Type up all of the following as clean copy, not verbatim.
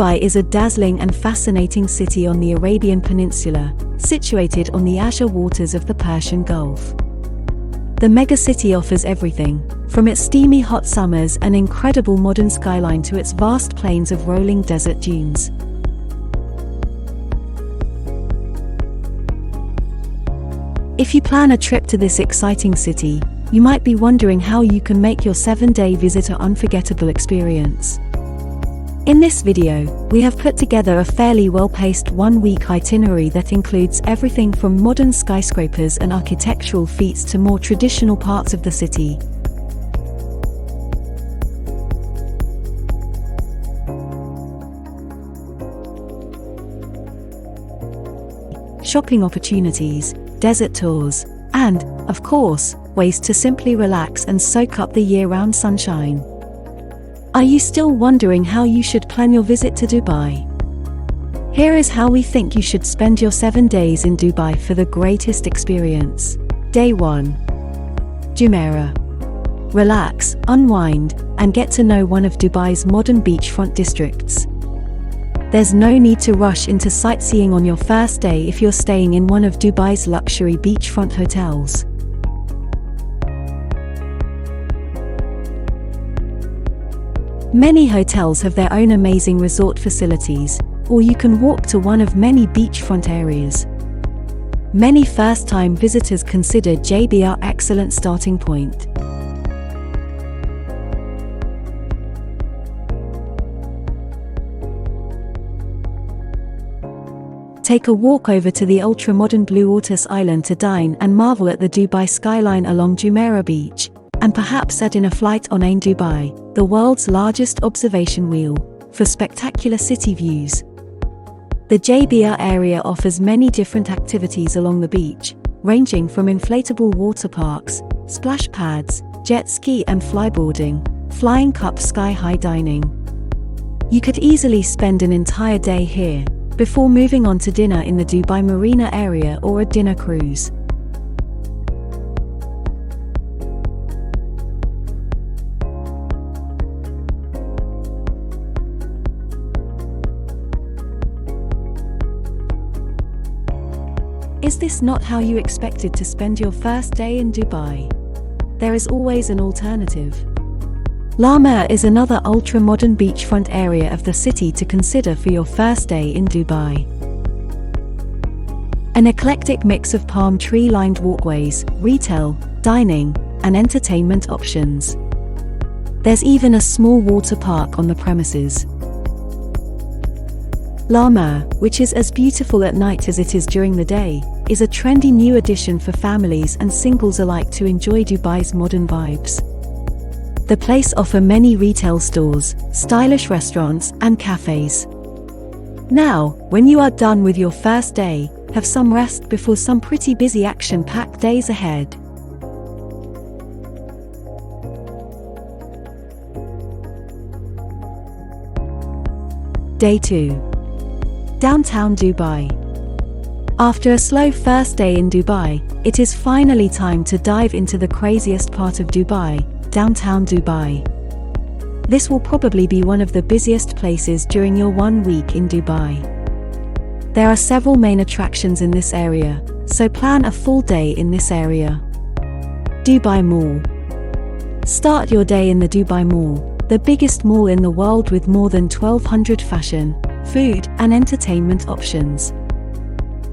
Dubai is a dazzling and fascinating city on the Arabian Peninsula, situated on the azure waters of the Persian Gulf. The megacity offers everything, from its steamy hot summers and incredible modern skyline to its vast plains of rolling desert dunes. If you plan a trip to this exciting city, you might be wondering how you can make your 7-day visit an unforgettable experience. In this video, we have put together a fairly well-paced 1-week itinerary that includes everything from modern skyscrapers and architectural feats to more traditional parts of the city. Shopping opportunities, desert tours, and, of course, ways to simply relax and soak up the year-round sunshine. Are you still wondering how you should plan your visit to Dubai? Here is how we think you should spend your 7 days in Dubai for the greatest experience. Day 1. Jumeirah. Relax, unwind, and get to know one of Dubai's modern beachfront districts. There's no need to rush into sightseeing on your first day if you're staying in one of Dubai's luxury beachfront hotels. Many hotels have their own amazing resort facilities, or you can walk to one of many beachfront areas. Many first-time visitors consider JB an excellent starting point. Take a walk over to the ultra-modern Blue Waters Island to dine and marvel at the Dubai skyline along Jumeirah Beach, and perhaps add in a flight on Xline Dubai, the world's largest observation wheel, for spectacular city views. The JB an area offers many different activities along the beach, ranging from inflatable water parks, splash pads, jet ski and flyboarding, flying cup sky-high dining. You could easily spend an entire day here, before moving on to dinner in the Dubai Marina area or a dinner cruise. Is this not how you expected to spend your first day in Dubai? There is always an alternative. Lar Mer is another ultra-modern beachfront area of the city to consider for your first day in Dubai. An eclectic mix of palm tree-lined walkways, retail, dining, and entertainment options. There's even a small water park on the premises. Lar Mer, which is as beautiful at night as it is during the day, is a trendy new addition for families and singles alike to enjoy Dubai's modern vibes. The place offers many retail stores, stylish restaurants, and cafes. Now, when you are done with your first day, have some rest before some pretty busy action-packed days ahead. Day 2. Downtown Dubai. After a slow first day in Dubai, it is finally time to dive into the craziest part of Dubai, downtown Dubai. This will probably be one of the busiest places during your 1 week in Dubai. There are several main attractions in this area, so plan a full day in this area. Dubai Mall. Start your day in the Dubai Mall, the biggest mall in the world with more than 1,200 fashion, food, and entertainment options.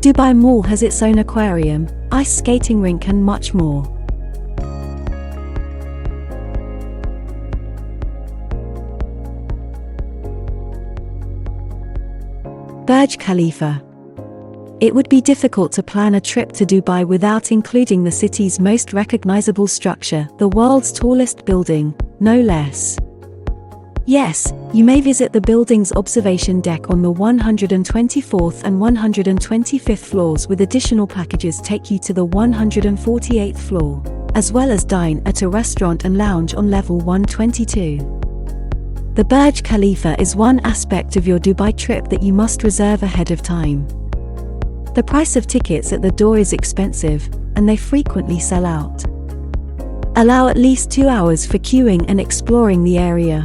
Dubai Mall has its own aquarium, ice skating rink and much more. Burj Khalifa. It would be difficult to plan a trip to Dubai without including the city's most recognizable structure, the world's tallest building, no less. Yes, you may visit the building's observation deck on the 124th and 125th floors, with additional packages take you to the 148th floor, as well as dine at a restaurant and lounge on level 122. The Burj Khalifa is one aspect of your Dubai trip that you must reserve ahead of time. The price of tickets at the door is expensive, and they frequently sell out. Allow at least 2 hours for queuing and exploring the area.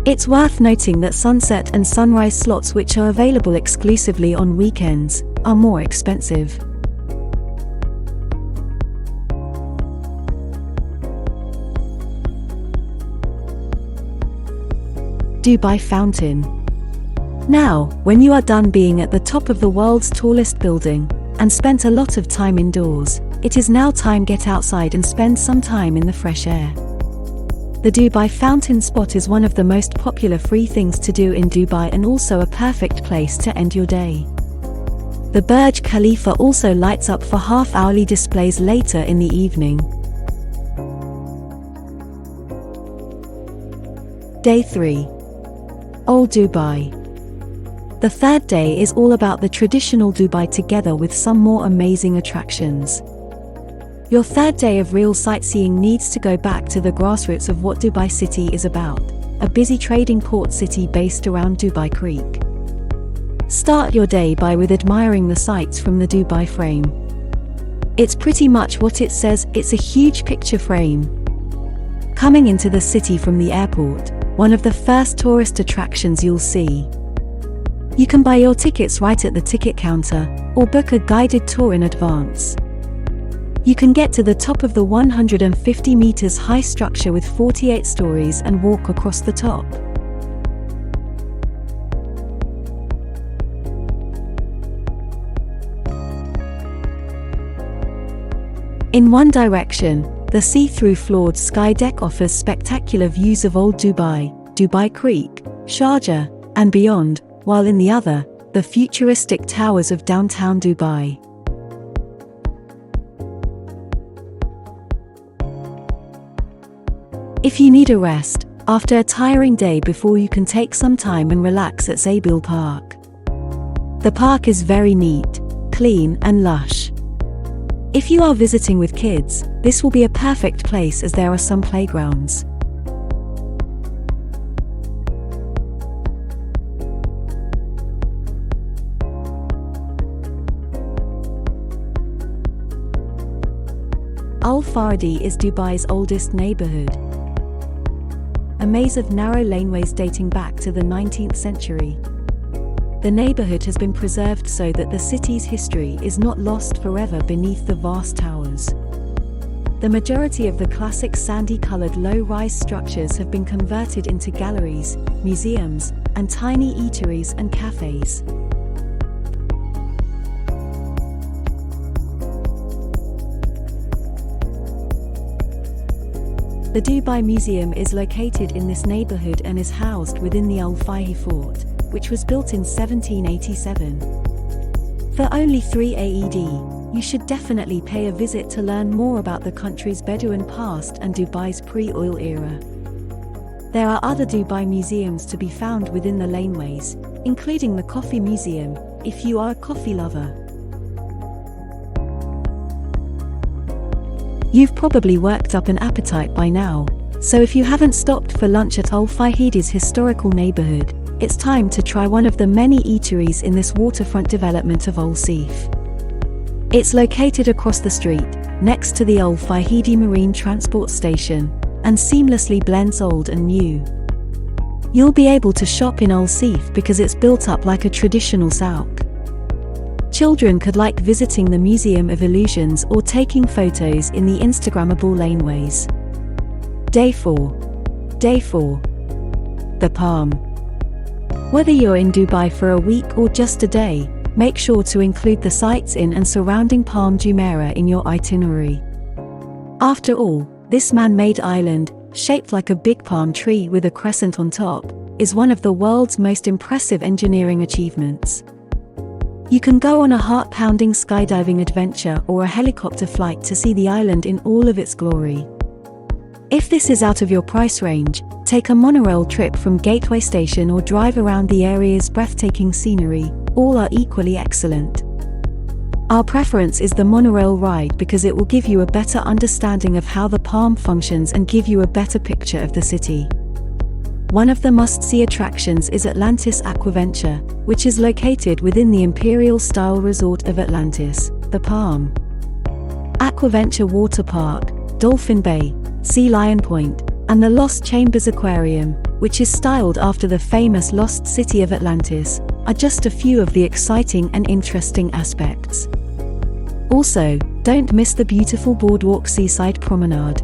It's worth noting that sunset and sunrise slots, which are available exclusively on weekends, are more expensive. Dubai Fountain. Now, when you are done being at the top of the world's tallest building, and spent a lot of time indoors, it is now time to get outside and spend some time in the fresh air. The Dubai Fountain spot is one of the most popular free things to do in Dubai and also a perfect place to end your day. The Burj Khalifa also lights up for half-hourly displays later in the evening. Day 3. Old Dubai. The third day is all about the traditional Dubai together with some more amazing attractions. Your third day of real sightseeing needs to go back to the grassroots of what Dubai City is about, a busy trading port city based around Dubai Creek. Start your day with admiring the sights from the Dubai frame. It's pretty much what it says, it's a huge picture frame. Coming into the city from the airport, one of the first tourist attractions you'll see. You can buy your tickets right at the ticket counter, or book a guided tour in advance. You can get to the top of the 150 meters high structure with 48 stories and walk across the top. In one direction, the see-through floored sky deck offers spectacular views of Old Dubai, Dubai Creek, Sharjah, and beyond, while in the other, the futuristic towers of downtown Dubai. If you need a rest, after a tiring day before, you can take some time and relax at Zabeel Park. The park is very neat, clean and lush. If you are visiting with kids, this will be a perfect place as there are some playgrounds. Al Fahidi is Dubai's oldest neighborhood. A maze of narrow laneways dating back to the 19th century. The neighborhood has been preserved so that the city's history is not lost forever beneath the vast towers. The majority of the classic sandy-colored low-rise structures have been converted into galleries, museums, and tiny eateries and cafes. The Dubai Museum is located in this neighborhood and is housed within the Al Fahidi Fort, which was built in 1787. For only 3 AED, you should definitely pay a visit to learn more about the country's Bedouin past and Dubai's pre-oil era. There are other Dubai museums to be found within the laneways, including the Coffee Museum, if you are a coffee lover. You've probably worked up an appetite by now, so if you haven't stopped for lunch at Al Fahidi's historical neighborhood, it's time to try one of the many eateries in this waterfront development of Al Seef. It's located across the street, next to the Al Fahidi Marine Transport Station, and seamlessly blends old and new. You'll be able to shop in Al Seef because it's built up like a traditional souk. Children could like visiting the Museum of Illusions or taking photos in the Instagrammable laneways. Day 4. Day 4. The Palm. Whether you're in Dubai for a week or just a day, make sure to include the sights in and surrounding Palm Jumeirah in your itinerary. After all, this man-made island, shaped like a big palm tree with a crescent on top, is one of the world's most impressive engineering achievements. You can go on a heart-pounding skydiving adventure or a helicopter flight to see the island in all of its glory. If this is out of your price range, take a monorail trip from Gateway Station or drive around the area's breathtaking scenery. All are equally excellent. Our preference is the monorail ride because it will give you a better understanding of how the palm functions and give you a better picture of the city. One of the must-see attractions is Atlantis Aquaventure, which is located within the Imperial-style resort of Atlantis, the Palm. Aquaventure Waterpark, Dolphin Bay, Sea Lion Point, and the Lost Chambers Aquarium, which is styled after the famous lost city of Atlantis, are just a few of the exciting and interesting aspects. Also, don't miss the beautiful boardwalk seaside promenade.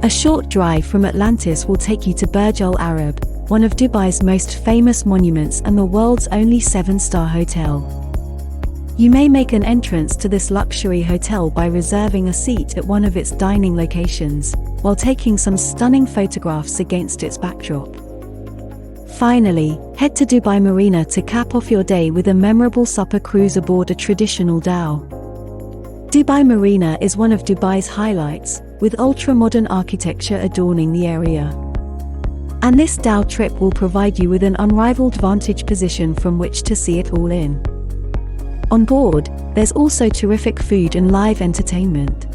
A short drive from Atlantis will take you to Burj Al Arab, one of Dubai's most famous monuments and the world's only 7-star hotel. You may make an entrance to this luxury hotel by reserving a seat at one of its dining locations, while taking some stunning photographs against its backdrop. Finally, head to Dubai Marina to cap off your day with a memorable supper cruise aboard a traditional dhow. Dubai Marina is one of Dubai's highlights, with ultra-modern architecture adorning the area. And this dhow trip will provide you with an unrivaled vantage position from which to see it all in. On board, there's also terrific food and live entertainment.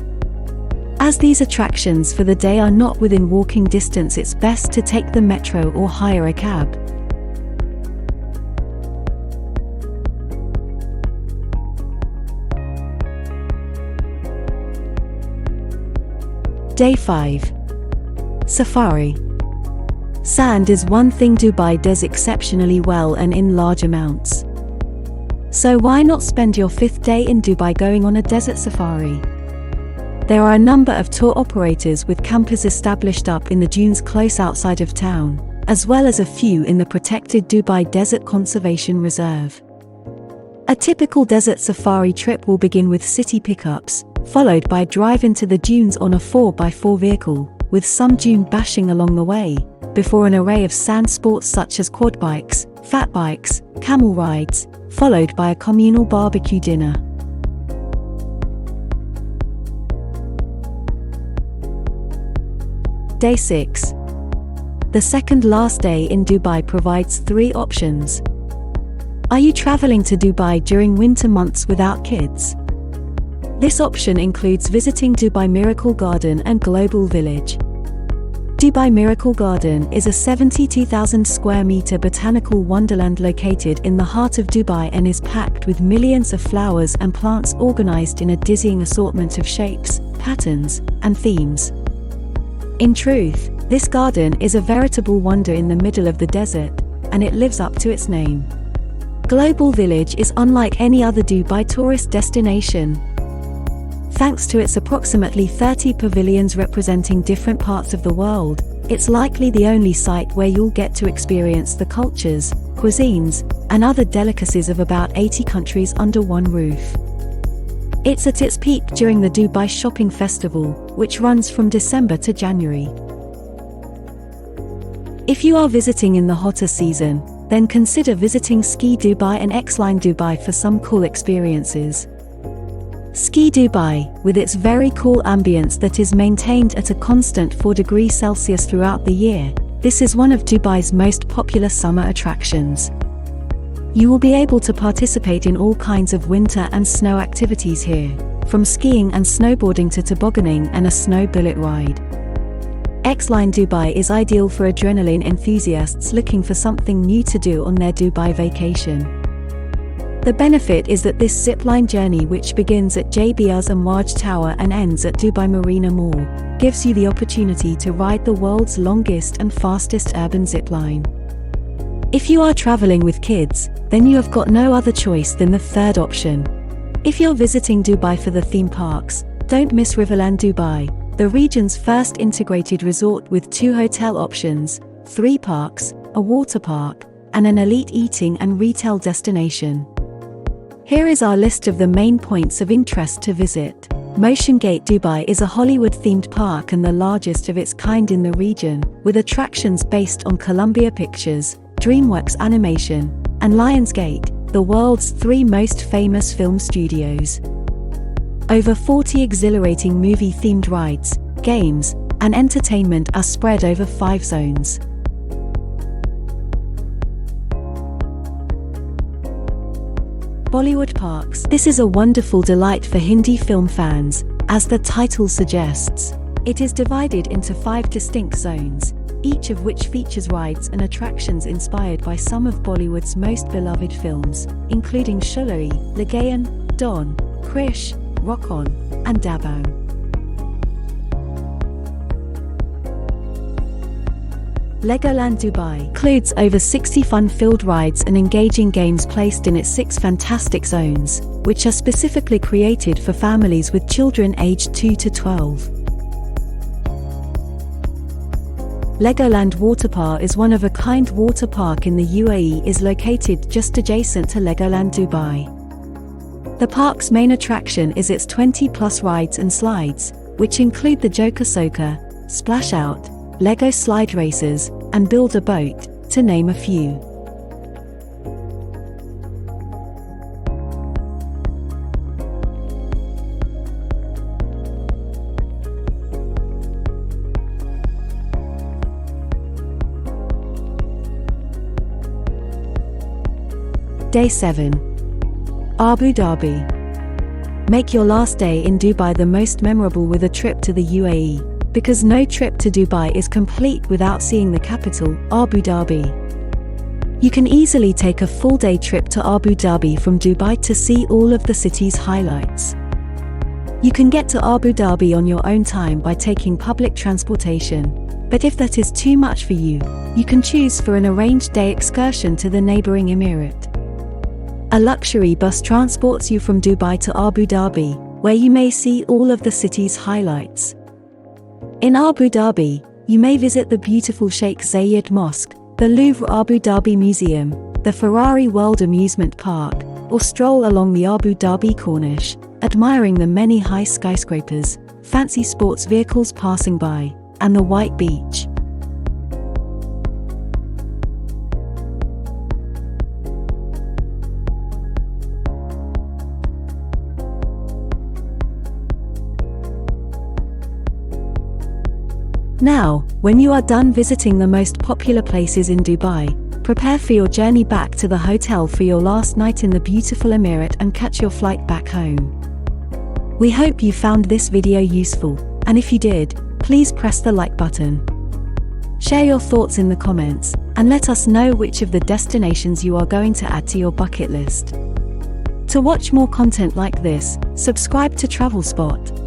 As these attractions for the day are not within walking distance, it's best to take the metro or hire a cab. Day 5. Safari. Sand is one thing Dubai does exceptionally well and in large amounts. So why not spend your 5th day in Dubai going on a desert safari? There are a number of tour operators with campers established up in the dunes close outside of town, as well as a few in the protected Dubai Desert Conservation Reserve. A typical desert safari trip will begin with city pickups, followed by a drive into the dunes on a 4x4 vehicle, with some dune bashing along the way, before an array of sand sports such as quad bikes, fat bikes, camel rides, followed by a communal barbecue dinner. Day 6. The second last day in Dubai provides 3 options. Are you traveling to Dubai during winter months without kids? This option includes visiting Dubai Miracle Garden and Global Village. Dubai Miracle Garden is a 72,000 square meter botanical wonderland located in the heart of Dubai and is packed with millions of flowers and plants organized in a dizzying assortment of shapes, patterns, and themes. In truth, this garden is a veritable wonder in the middle of the desert, and it lives up to its name. Global Village is unlike any other Dubai tourist destination. Thanks to its approximately 30 pavilions representing different parts of the world, it's likely the only site where you'll get to experience the cultures, cuisines, and other delicacies of about 80 countries under one roof. It's at its peak during the Dubai Shopping Festival, which runs from December to January. If you are visiting in the hotter season, then consider visiting Ski Dubai and Xline Dubai for some cool experiences. Ski Dubai, with its very cool ambience that is maintained at a constant 4 degrees Celsius throughout the year, this is one of Dubai's most popular summer attractions. You will be able to participate in all kinds of winter and snow activities here, from skiing and snowboarding to tobogganing and a snow bullet ride. Xline Dubai is ideal for adrenaline enthusiasts looking for something new to do on their Dubai vacation. The benefit is that this zipline journey, which begins at JBR's Amwaj Tower and ends at Dubai Marina Mall, gives you the opportunity to ride the world's longest and fastest urban zipline. If you are traveling with kids, then you have got no other choice than the third option. If you're visiting Dubai for the theme parks, don't miss Legoland Dubai, the region's first integrated resort with 2 hotel options, 3 parks, a water park, and an elite eating and retail destination. Here is our list of the main points of interest to visit. Motiongate Dubai is a Hollywood-themed park and the largest of its kind in the region, with attractions based on Columbia Pictures, DreamWorks Animation, and Lionsgate, the world's 3 most famous film studios. Over 40 exhilarating movie-themed rides, games, and entertainment are spread over 5 zones. Bollywood Parks. This is a wonderful delight for Hindi film fans, as the title suggests. It is divided into 5 distinct zones, each of which features rides and attractions inspired by some of Bollywood's most beloved films, including Sholari, Lagayan, Don, Krish, Rock On, and Dabang. Legoland Dubai includes over 60 fun-filled rides and engaging games placed in its 6 fantastic zones, which are specifically created for families with children aged 2 to 12. Legoland Waterpark is one-of-a-kind water park in the UAE is located just adjacent to Legoland Dubai. The park's main attraction is its 20-plus rides and slides, which include the Joker Soaker, Splash Out, Lego Slide Races, and Build a Boat, to name a few. Day 7. Abu Dhabi. Make your last day in Dubai the most memorable with a trip to the UAE, because no trip to Dubai is complete without seeing the capital, Abu Dhabi. You can easily take a full-day trip to Abu Dhabi from Dubai to see all of the city's highlights. You can get to Abu Dhabi on your own time by taking public transportation, but if that is too much for you, you can choose for an arranged day excursion to the neighboring emirate. A luxury bus transports you from Dubai to Abu Dhabi, where you may see all of the city's highlights. In Abu Dhabi, you may visit the beautiful Sheikh Zayed Mosque, the Louvre Abu Dhabi Museum, the Ferrari World Amusement Park, or stroll along the Abu Dhabi Corniche, admiring the many high skyscrapers, fancy sports vehicles passing by, and the white beach. Now, when you are done visiting the most popular places in Dubai, prepare for your journey back to the hotel for your last night in the beautiful emirate and catch your flight back home. We hope you found this video useful, and if you did, please press the like button. Share your thoughts in the comments, and let us know which of the destinations you are going to add to your bucket list. To watch more content like this, subscribe to Travel Spot.